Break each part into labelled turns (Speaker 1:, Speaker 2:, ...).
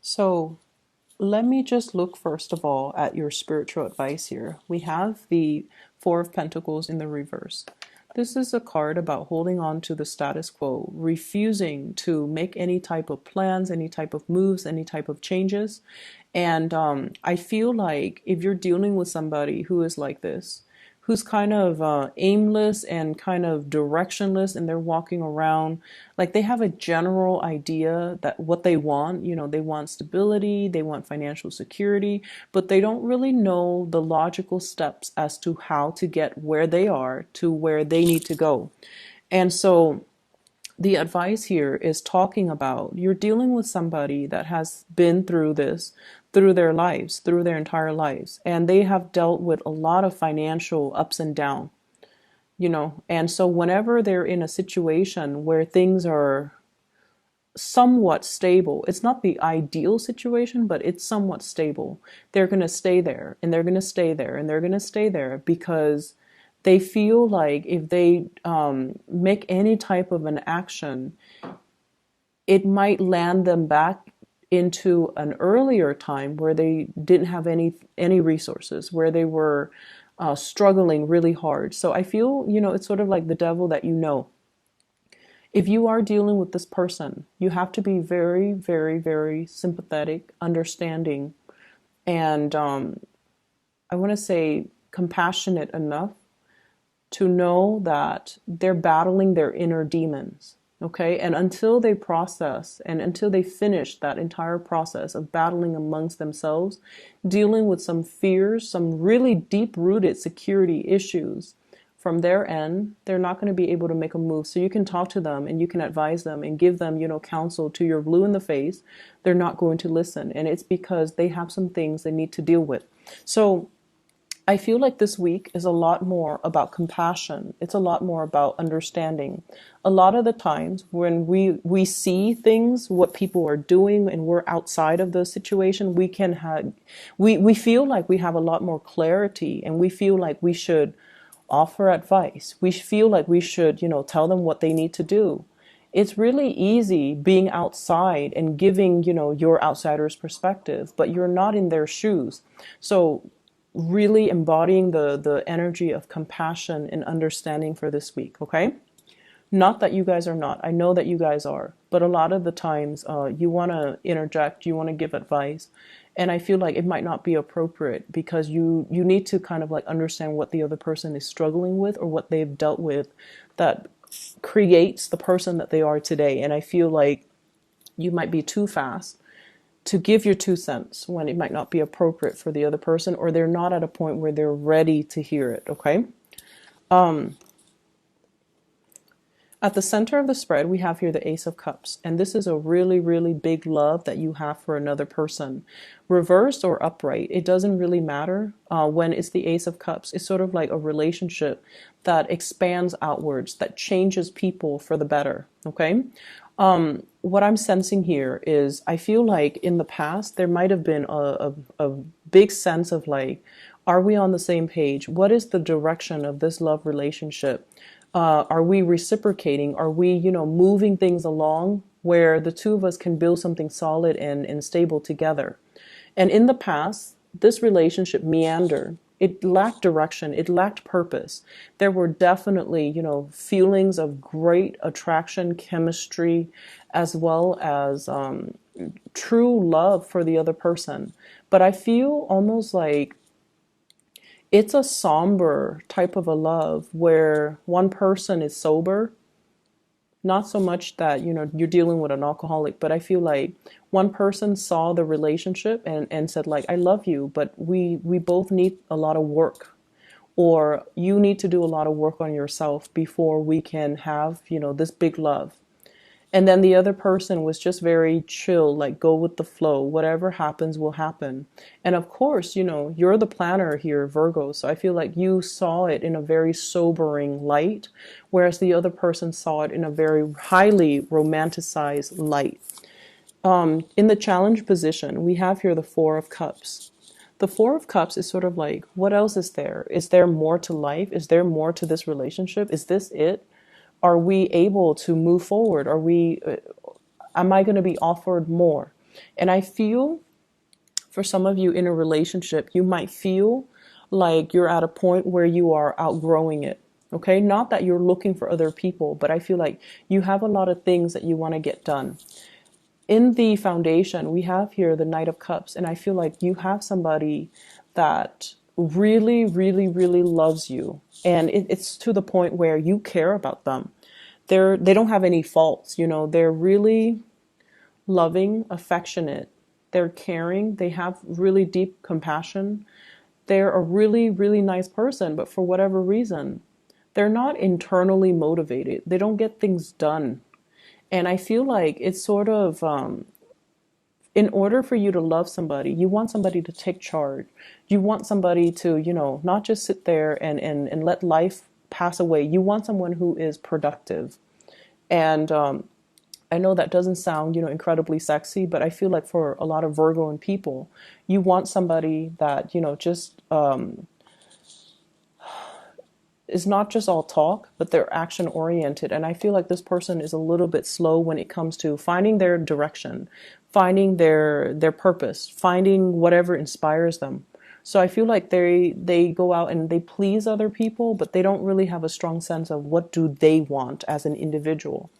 Speaker 1: So let me just look first of all at your spiritual advice here. We have the Four of Pentacles in the reverse. This is a card about holding on to the status quo, refusing to make any type of plans, any type of moves, any type of changes. And I feel like if you're dealing with somebody who is like this, who's kind of aimless and kind of directionless, and they're walking around like they have a general idea that what they want, they want stability, they want financial security, but they don't really know the logical steps as to how to get where they are to where they need to go. And so the advice here is talking about you're dealing with somebody that has been through this through their lives, through their entire lives, and they have dealt with a lot of financial ups and downs, and so whenever they're in a situation where things are somewhat stable, it's not the ideal situation, but it's somewhat stable, they're going to stay there, and they're going to stay there, and they're going to stay there because they feel like if they make any type of an action, it might land them back into an earlier time where they didn't have any resources, where they were struggling really hard. So I feel, it's sort of like the devil that you know. If you are dealing with this person, you have to be very, very, very sympathetic, understanding, and I want to say compassionate enough to know that they're battling their inner demons. Okay, and until they process and until they finish that entire process of battling amongst themselves, dealing with some fears, some really deep rooted security issues from their end, they're not going to be able to make a move. So you can talk to them and you can advise them and give them, counsel to your blue in the face. They're not going to listen. And it's because they have some things they need to deal with. So I feel like this week is a lot more about compassion. It's a lot more about understanding. A lot of the times when we see things, what people are doing, and we're outside of the situation, we feel like we have a lot more clarity, and we feel like we should offer advice. We feel like we should, tell them what they need to do. It's really easy being outside and giving, your outsider's perspective, but you're not in their shoes. So really embodying the energy of compassion and understanding for this week, okay? Not that you guys are not. I know that you guys are. But a lot of the times you want to interject, you want to give advice. And I feel like it might not be appropriate because you need to kind of like understand what the other person is struggling with or what they've dealt with that creates the person that they are today. And I feel like you might be too fast to give your 2 cents when it might not be appropriate for the other person, or they're not at a point where they're ready to hear it, okay? At the center of the spread, we have here the Ace of Cups, and this is a really, really big love that you have for another person. Reversed or upright, it doesn't really matter. When it's the Ace of Cups, it's sort of like a relationship that expands outwards, that changes people for the better, okay? What I'm sensing here is I feel like in the past there might have been a big sense of like, are we on the same page? What is the direction of this love relationship? Are we reciprocating? Are we, moving things along where the two of us can build something solid and stable together? And in the past, this relationship meandered. It lacked direction. It lacked purpose. There were definitely, feelings of great attraction, chemistry, as well as true love for the other person. But I feel almost like it's a somber type of a love where one person is sober. Not so much that, you're dealing with an alcoholic, but I feel like one person saw the relationship and said like, I love you, but we both need a lot of work, or you need to do a lot of work on yourself before we can have, this big love. And then the other person was just very chill, like go with the flow. Whatever happens will happen. And of course, you're the planner here, Virgo. So I feel like you saw it in a very sobering light, whereas the other person saw it in a very highly romanticized light. In the challenge position, we have here the Four of Cups. The Four of Cups is sort of like, what else is there? Is there more to life? Is there more to this relationship? Is this it? Are we able to move forward? Am I going to be offered more? And I feel for some of you in a relationship, you might feel like you're at a point where you are outgrowing it. Okay, not that you're looking for other people, but I feel like you have a lot of things that you want to get done. In the foundation, we have here the Knight of Cups, and I feel like you have somebody that really, really, really loves you, and it's to the point where you care about them. They don't have any faults, you know. They're really loving, affectionate. They're caring. They have really deep compassion. They're a really, really nice person, but for whatever reason, they're not internally motivated. They don't get things done. And I feel like it's sort of, in order for you to love somebody, you want somebody to take charge. You want somebody to, you know, not just sit there and let life pass away. You want someone who is productive. And I know that doesn't sound, you know, incredibly sexy, but I feel like for a lot of Virgo and people, you want somebody that, you know, just is not just all talk, but they're action oriented. And I feel like this person is a little bit slow when it comes to finding their direction, finding their purpose, finding whatever inspires them. So I feel like they go out and they please other people, but they don't really have a strong sense of what do they want as an individual.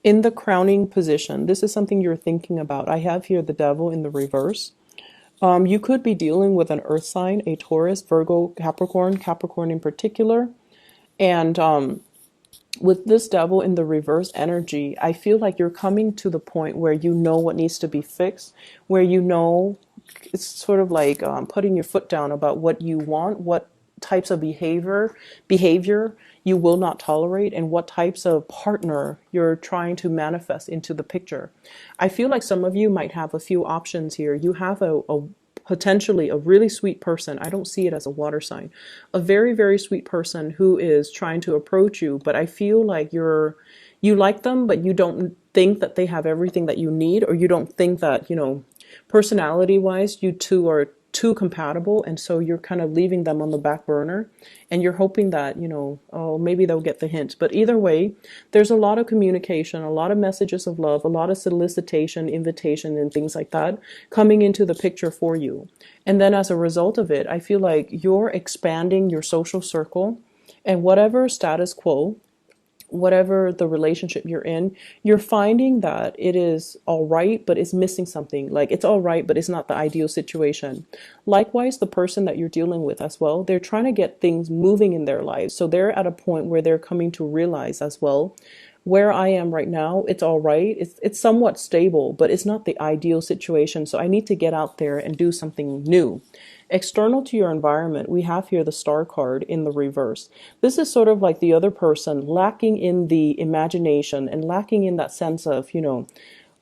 Speaker 1: In the crowning position, this is something you're thinking about. I have here the Devil in the reverse. You could be dealing with an earth sign, a Taurus, Virgo, Capricorn in particular. And with this Devil in the reverse energy, I feel like you're coming to the point where you know what needs to be fixed, where you know it's sort of like putting your foot down about what you want, what types of behavior you will not tolerate, and what types of partner you're trying to manifest into the picture. I feel like some of you might have a few options here. You have a potentially a really sweet person. I don't see it as a water sign. A very, very sweet person who is trying to approach you, but I feel like you like them, but you don't think that they have everything that you need, or you don't think that, you know, personality wise, you two are too compatible, and so you're kind of leaving them on the back burner, and you're hoping that, you know, oh, maybe they'll get the hint. But either way, there's a lot of communication, a lot of messages of love, a lot of solicitation, invitation, and things like that coming into the picture for you. And then as a result of it, I feel like you're expanding your social circle, and whatever status quo, whatever the relationship you're in, you're finding that it is all right, but it's missing something. Like it's all right, but it's not the ideal situation. Likewise, the person that you're dealing with as well, they're trying to get things moving in their lives. So they're at a point where they're coming to realize as well, where I am right now, it's all right. It's somewhat stable, but it's not the ideal situation. So I need to get out there and do something new. External to your environment, we have here the Star card in the reverse. This is sort of like the other person lacking in the imagination and lacking in that sense of, you know,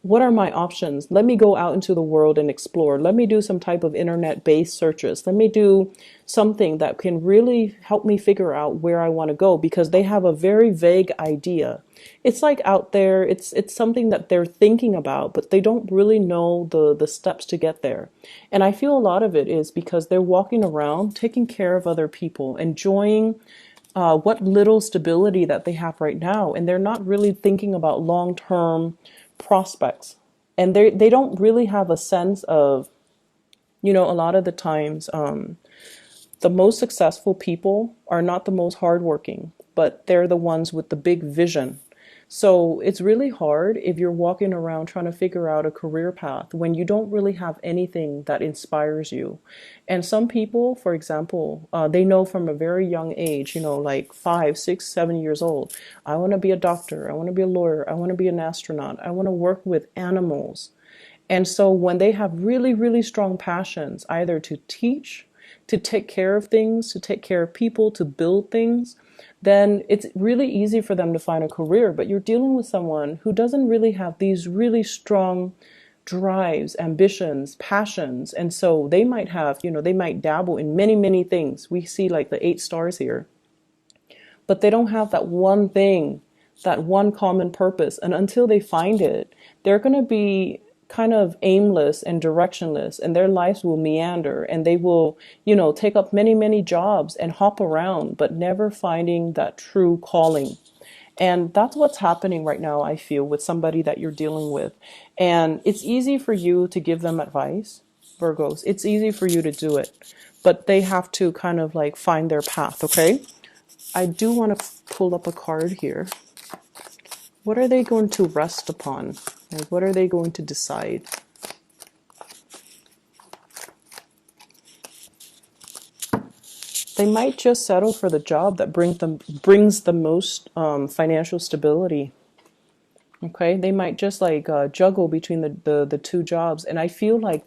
Speaker 1: what are my options? Let me go out into the world and explore. Let me do some type of internet-based searches. Let me do something that can really help me figure out where I want to go, because they have a very vague idea. It's like out there, it's something that they're thinking about, but they don't really know the steps to get there. And I feel a lot of it is because they're walking around, taking care of other people, enjoying what little stability that they have right now. And they're not really thinking about long-term prospects, and they don't really have a sense of, you know, a lot of the times the most successful people are not the most hardworking, but they're the ones with the big vision. So it's really hard if you're walking around trying to figure out a career path when you don't really have anything that inspires you. And some people, for example, they know from a very young age, you know, like 5, 6, 7 years old, I want to be a doctor, I want to be a lawyer, I want to be an astronaut, I want to work with animals. And so when they have really, really strong passions, either to teach, to take care of things, to take care of people, to build things, then it's really easy for them to find a career. But you're dealing with someone who doesn't really have these really strong drives, ambitions, passions. And so they might have, you know, they might dabble in many, many things. We see like the 8 stars here, but they don't have that one thing, that one common purpose. And until they find it, they're going to be kind of aimless and directionless, and their lives will meander, and they will, you know, take up many, many jobs and hop around, but never finding that true calling. And that's what's happening right now, I feel, with somebody that you're dealing with. And it's easy for you to give them advice, Virgos. It's easy for you to do it, but they have to kind of like find their path, okay? I do want to pull up a card here. What are they going to rest upon? Like, what are they going to decide? They might just settle for the job that brings the most financial stability. Okay, they might just like juggle between the two jobs. And I feel like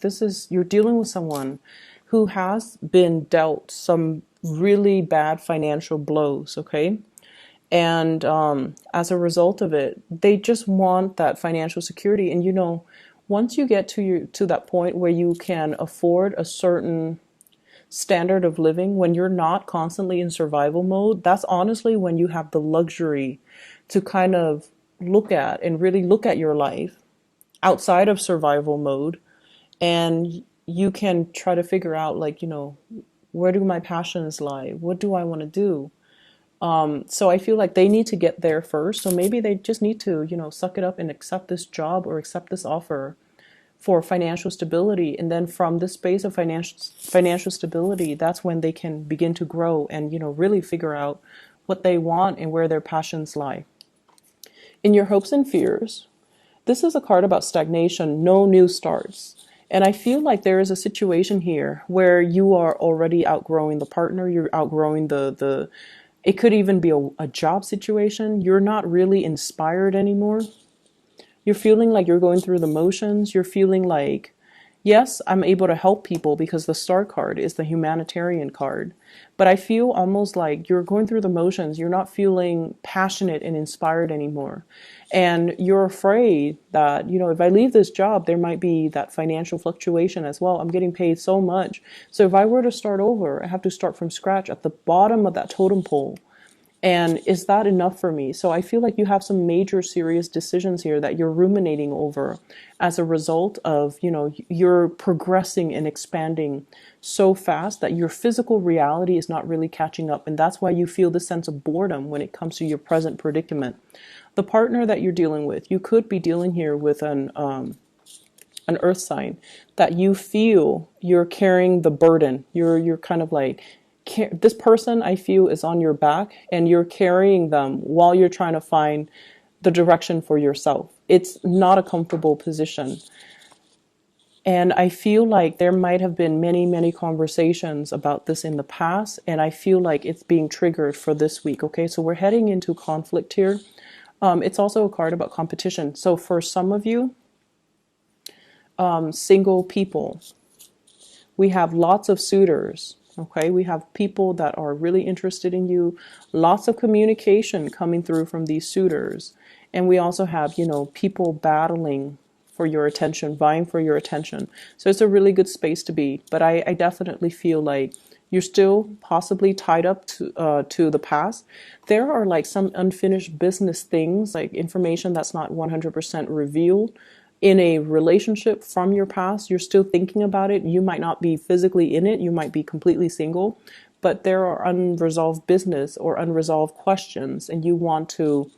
Speaker 1: you're dealing with someone who has been dealt some really bad financial blows, okay? And as a result of it, they just want that financial security. And once you get to that point where you can afford a certain standard of living, when you're not constantly in survival mode, that's honestly when you have the luxury to kind of look at and really look at your life outside of survival mode. And you can try to figure out, like, where do my passions lie? What do I want to do? So I feel like they need to get there first. So maybe they just need to, suck it up and accept this job or accept this offer for financial stability. And then from this space of financial stability, that's when they can begin to grow and, really figure out what they want and where their passions lie. In your hopes and fears, this is a card about stagnation, no new starts. And I feel like there is a situation here where you are already outgrowing the partner, you're outgrowing it could even be a job situation. You're not really inspired anymore. You're feeling like you're going through the motions. You're feeling like, yes, I'm able to help people because the Star card is the humanitarian card. But I feel almost like you're going through the motions. You're not feeling passionate and inspired anymore. And you're afraid that, if I leave this job, there might be that financial fluctuation as well. I'm getting paid so much. So if I were to start over, I have to start from scratch at the bottom of that totem pole. And is that enough for me? So I feel like you have some major serious decisions here that you're ruminating over as a result of, you're progressing and expanding so fast that your physical reality is not really catching up. And that's why you feel this sense of boredom when it comes to your present predicament. The partner that you're dealing with, you could be dealing here with an earth sign that you feel you're carrying the burden. You're kind of like, this person, I feel, is on your back and you're carrying them while you're trying to find the direction for yourself. It's not a comfortable position. And I feel like there might have been many, many conversations about this in the past. And I feel like it's being triggered for this week. Okay, so we're heading into conflict here. It's also a card about competition. So for some of you, single people, we have lots of suitors. Okay, we have people that are really interested in you, lots of communication coming through from these suitors. And we also have, people battling for your attention, vying for your attention. So it's a really good space to be. But I definitely feel like you're still possibly tied up to the past. There are like some unfinished business things, like information that's not 100% revealed in a relationship from your past. You're still thinking about it. You might not be physically in it. You might be completely single, but there are unresolved business or unresolved questions and you want to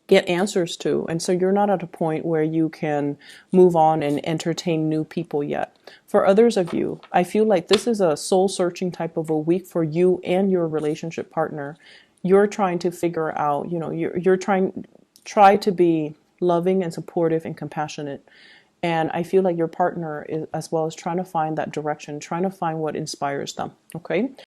Speaker 1: get answers to. And so you're not at a point where you can move on and entertain new people yet. For others of you, I feel like this is a soul searching type of a week for you and your relationship partner. You're trying to figure out, you're try to be loving and supportive and compassionate. And I feel like your partner is, as well, as trying to find that direction, trying to find what inspires them. Okay.